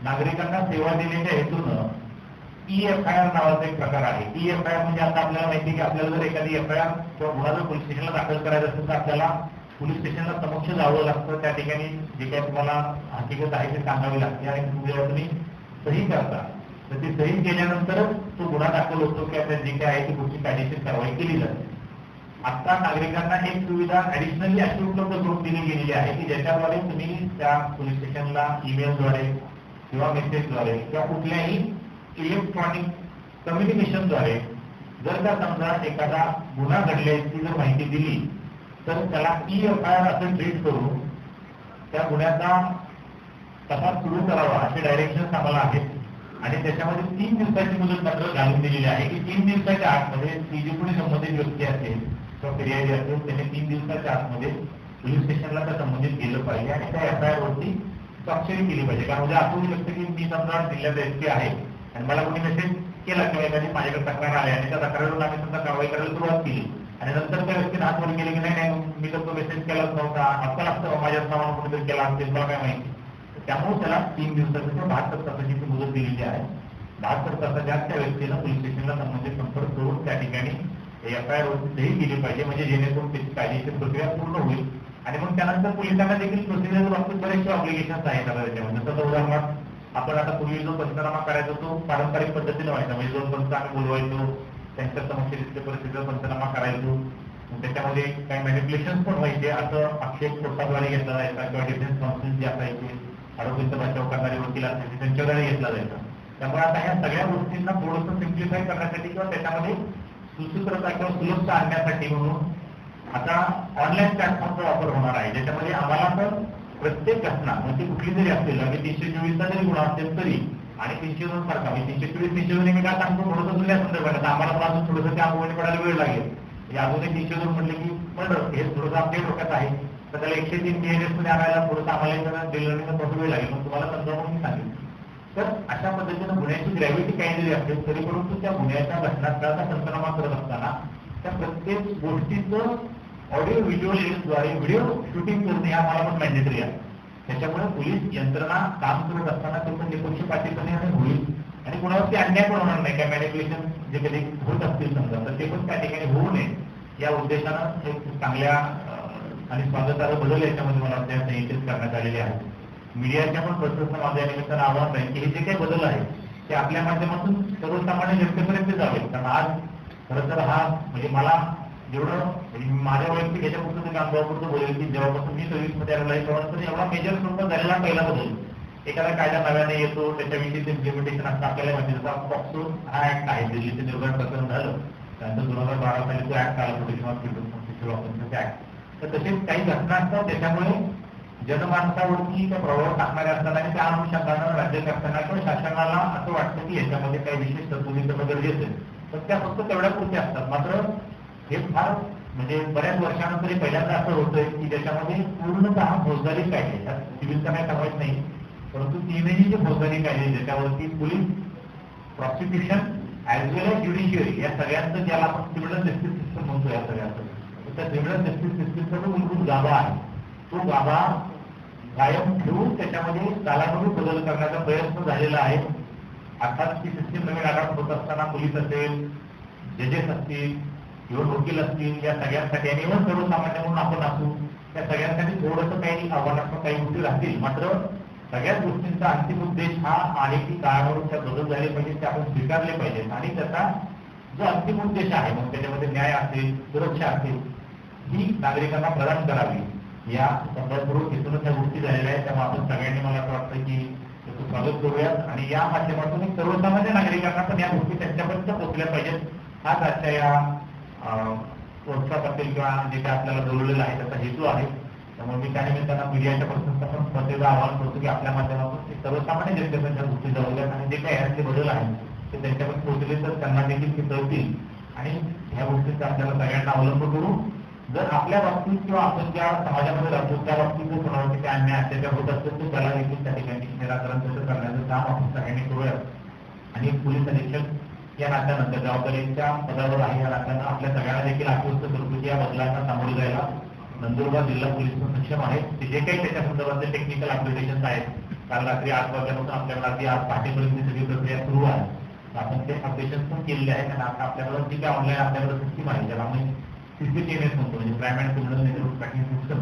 नागरिकांना सेवा देण्याच्या हेतूनं EFIR नावाचा एक प्रकार आहे. EFIR म्हणजे आता आपल्याला माहिती आहे की आपल्याला जर एखादी FIR किंवा गुन्हा जर पोलीस स्टेशनला दाखल करायचा असेल तर आपल्याला पोलीस स्टेशनला समक्ष जावं लागतं. त्या ठिकाणी जे काही तुम्हाला हकीकत आहे ते सांगावी लागते आणि तुम्ही सही करता तर ती सही केल्यानंतरच तो गुन्हा दाखल होतो किंवा जे काय आहे ती पुढची कायदेशीर कारवाई केली जाते. आता नागरिकांना एक सुविधा ऍडिशनली अशी उपलब्ध करून दिली गेलेली आहे की ज्याच्याद्वारे तुम्ही त्या पोलीस स्टेशनला ईमेलद्वारे किंवा मेसेजद्वारे किंवा कुठल्याही इलेक्ट्रॉनिक कम्युनिकेशनद्वारे जर का समजा एखादा गुन्हा घडल्याची जर माहिती दिली तर त्याला EFIR असं ट्रीट करून त्या गुन्ह्याचा तपास सुरू करावा असे डायरेक्शन आम्हाला आहेत. आणि त्याच्यामध्ये 3 दिवसाची मुदत मात्र घालून दिलेली आहे की 3 दिवसाच्या आतमध्ये ती जी कोणी संबंधित व्यक्ती असेल किंवा फिर्यादी असेल त्याने 3 दिवसाच्या आतमध्ये पोलीस स्टेशनला त्या संबंधित गेलं पाहिजे आणि त्या FIR वरती स्वाक्षरी केली पाहिजे. कारण म्हणजे असं होऊ शकतं की मी समजा जिल्ह्यात SP आहे आणि मला कोणी मेसेज केला किंवा एखादी माझ्याकडे तक्रार आली आणि त्या तक्रारीवर आम्ही समजा कारवाई करायला सुरुवात केली आणि नंतर त्या व्यक्तीने हात वर केले की नाही मी तर तो मेसेज केलाच नव्हता, आता लागतं माझ्याच नावानं कुठेतरी केला असेल मला काय माहिती. त्यामुळे त्याला 3 दिवसाची 72 तासाची मुदत दिलेली आहे. 72 तासाच्या आत त्या व्यक्तीला पोलीस स्टेशनला संबंधित संपर्क करून त्या ठिकाणी FIR वरती सही केली पाहिजे म्हणजे जेणेकरून त्याची कायदेशीर प्रक्रिया पूर्ण होईल. आणि मग त्यानंतर पोलिसांना देखील प्रोसिजर बाबतीत बरेचसे ऑब्लिगेशन्स आहेत. आता त्याच्यामध्ये जसं उदाहरणार्थ आपण आता पूर्वी जो पंचनामा करायचो तो पारंपरिक पद्धतीने व्हायचा म्हणजे 2 पंच आम्ही बोलवायचो त्यांच्या समक्ष तिथे परिस्थितीवर पंचनामा करायचो. त्याच्यामध्ये काही मॅनिप्युलेशन पण व्हायचे. असं आक्षेप कोर्टाद्वारे घेतला जायचा किंवा डिफेन्स काउन्सिल जे असायचे आरोपीचा बचाव करणारे वकील असायचे त्यांच्याद्वारे घेतला जायचा. त्यामुळे आता ह्या सगळ्या गोष्टींना थोडंसं सिम्प्लिफाय करण्यासाठी किंवा त्याच्यामध्ये सुसूत्रता किंवा सुलभता आणण्यासाठी म्हणून आता ऑनलाईन प्लॅटफॉर्मचा वापर होणार आहे ज्याच्यामध्ये आम्हाला तर प्रत्येक घटना म्हणजे कुठली जरी असेल अगदी 324चा जरी गुन्हा असेल तरी आणि 302 सारखा म्हणजे 324 मी काय सांगतो थोडंसं जुन्या संदर्भात आम्हाला पण अजून थोडंसं त्या अनुभवाने पडायला वेळ लागेल. म्हणजे अजूनही 302 म्हटले की पण हे थोडंसं अपडेट डोक्यात आहे तर त्याला 103 TNS मध्ये आणायला थोडंसं आम्हाला डिलिव्हरीचा थोडा वेळ लागेल पण तुम्हाला समजावून मी सांगेन. तर अशा पद्धतीनं गुन्ह्याची ग्रॅव्हिटी काही जरी असेल तरी परंतु त्या गुन्ह्याच्या घटनास्थळाचा पंचनामा करत असताना त्या प्रत्येक गोष्टीचं ऑडिओ व्हिज्युअल एड्सद्वारे व्हिडिओ शूटिंग करणे हा मला पण मॅन्डेटरी आहे. त्याच्यामुळे पोलीस यंत्रणा काम करत असताना ते पण निपक्षपातीपणे होईल आणि कोणावरती अन्याय पण होणार नाही. काय मॅनिप्युलेशन जे कधी होत असतील समजा तर ते पण त्या ठिकाणी होऊ नये या उद्देशानं एक चांगल्या आणि स्वागतार्ह बदल याच्यामध्ये मला वाटतं संहितेत करण्यात आलेले आहेत. मीडियाच्या पण प्रशासना माझ्या निमित्तानं आव्हान आहे की हे जे काही बदल आहे ते आपल्या माध्यमातून सर्वसामान्य जनतेपर्यंत जावे. कारण आज खरं तर हा म्हणजे मला जेवढं म्हणजे माझ्या वैयक्तिक याच्यापुरतं मी अनुभवापुरतं बोलेल की जेव्हापासून मी सर्व्हिसमध्ये आलेला आहे तेव्हापासून एवढा मेजर स्वरूपात झालेला पहिला बदल. एखादा कायदा नव्याने येतो त्याच्याविषयीचं इम्प्लिमेंटेशन असतं आपल्याला माहिती जसा पॉक्सो हा ऍक्ट आहे दिल्लीचे निर्भया प्रकरण झालं त्यानंतर 2012 साली तो ऍक्ट आला protection of freedom of speech act. तर तसेच काही घटना असतात त्याच्यामुळे जनमानसावरती त्या प्रभाव टाकणारे असतात आणि त्या अनुषंगानं राज्य शासनाला किंवा शासनाला असं वाटतं की याच्यामध्ये काही विशेष तरतुदी करणं गरजेचं आहे. तर त्या फक्त तेवढ्या पुरत्या असतात. मात्र हे फार म्हणजे बऱ्याच वर्षानंतर पहिल्यांदा असं होतंय की त्याच्यामध्ये पूर्णतः फौजदारी कायदे त्यात सिव्हिलचा काही समावेश नाही परंतु तीनही जे फौजदारी कायदे ज्याच्यावरती पोलीस प्रॉसिक्युशन ऍज वेल एज ज्युडिशियरी या सगळ्यांचं ज्याला आपण क्रिमिनल जस्टिस सिस्टम म्हणतो या सगळ्यांचं त्या क्रिमिनल जस्टिस सिस्टमचा जो मूलभूत गाभा आहे तो गाभा कायम ठेवून त्याच्यामध्ये कालानुरूप बदल करण्याचा प्रयत्न झालेला आहे. अर्थात ती सिस्टीम नवीन आघात होत असताना पोलीस असेल जजेस असतील किंवा वकील असतील या सगळ्यांसाठी आणि इव्हन सर्वसामान्य म्हणून आपण असू त्या सगळ्यांसाठी थोडंसं काही आव्हानात्मक काही गोष्टी राहतील. मात्र सगळ्याच गोष्टींचा अंतिम उद्देश हा आहे की काळानुरूप त्या बदल झाले पाहिजे ते आपण स्वीकारले पाहिजेत आणि त्याचा जो अंतिम उद्देश आहे मग त्याच्यामध्ये न्याय असेल सुरक्षा असेल ही नागरिकांना प्रदान करावी या संदर्भात इथूनच त्या गोष्टी झालेल्या आहेत. त्यामुळे आपण सगळ्यांनी मला असं वाटतं की त्याचं स्वागत करूयात आणि या माध्यमातून सर्वसामान्य नागरिकांना पण या गोष्टी त्यांच्यापर्यंत पोहोचल्या पाहिजेत. हाच आजच्या या वर्कशॉप असेल किंवा जे काय आपल्याला बोलवलेलं आहे त्याचा हेतू आहे. त्यामुळे मी त्यानिमित्तानं मीडियाच्या प्रशासनाला पण स्पर्धेचं आवाहन करतो की आपल्या माध्यमातून सर्वसामान्य जनतेच्या गोष्टी जवळल्यात आणि जे काही यातले बदल आहेत ते त्यांच्यापर्यंत पोहोचले तर त्यांना देखील ते कळतील आणि ह्या गोष्टींचा आपल्याला सगळ्यांना अवलंब करू. जर आपल्या बाबतीत किंवा आपण ज्या समाजामध्ये राहतो त्या बाबतीत जर कोणावरती काय अन्याय अत्याचार होत असेल तर त्याला देखील त्या ठिकाणी निराकरण त्याचं करण्याचं काम आपण सगळ्यांनी करूयात. आणि पोलीस अधीक्षक या नात्यानं त्या जबाबदारीच्या पदावर आहे या नात्यानं आपल्या सगळ्यांना देखील आश्वस्त करतो की या बदलांना सामोरे जायला नंदुरबार जिल्हा पोलीस सक्षम आहे. जे काही त्याच्या संदर्भातले टेक्निकल अपडेटेशन आहेत काल रात्री 8 वाजल्यापासून आपल्याकडे अगदी आज पहाटेपर्यंत सगळी प्रक्रिया सुरू आहे. आपण ते अपडेशन पण केलेले आहे आणि आता आपल्याकडे जी काय ऑनलाईन आपल्याकडे सिस्टीम आहे ज्याला आम्ही CCTMS म्हणतो म्हणजे crime and criminal network tracking system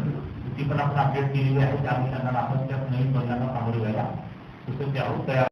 ती पण आपण अपडेट केलेली आहे. त्या अनुषंगाने आपण त्या नवीन बदलांना सामोरे जायला सुसज्ज आहोत तयार.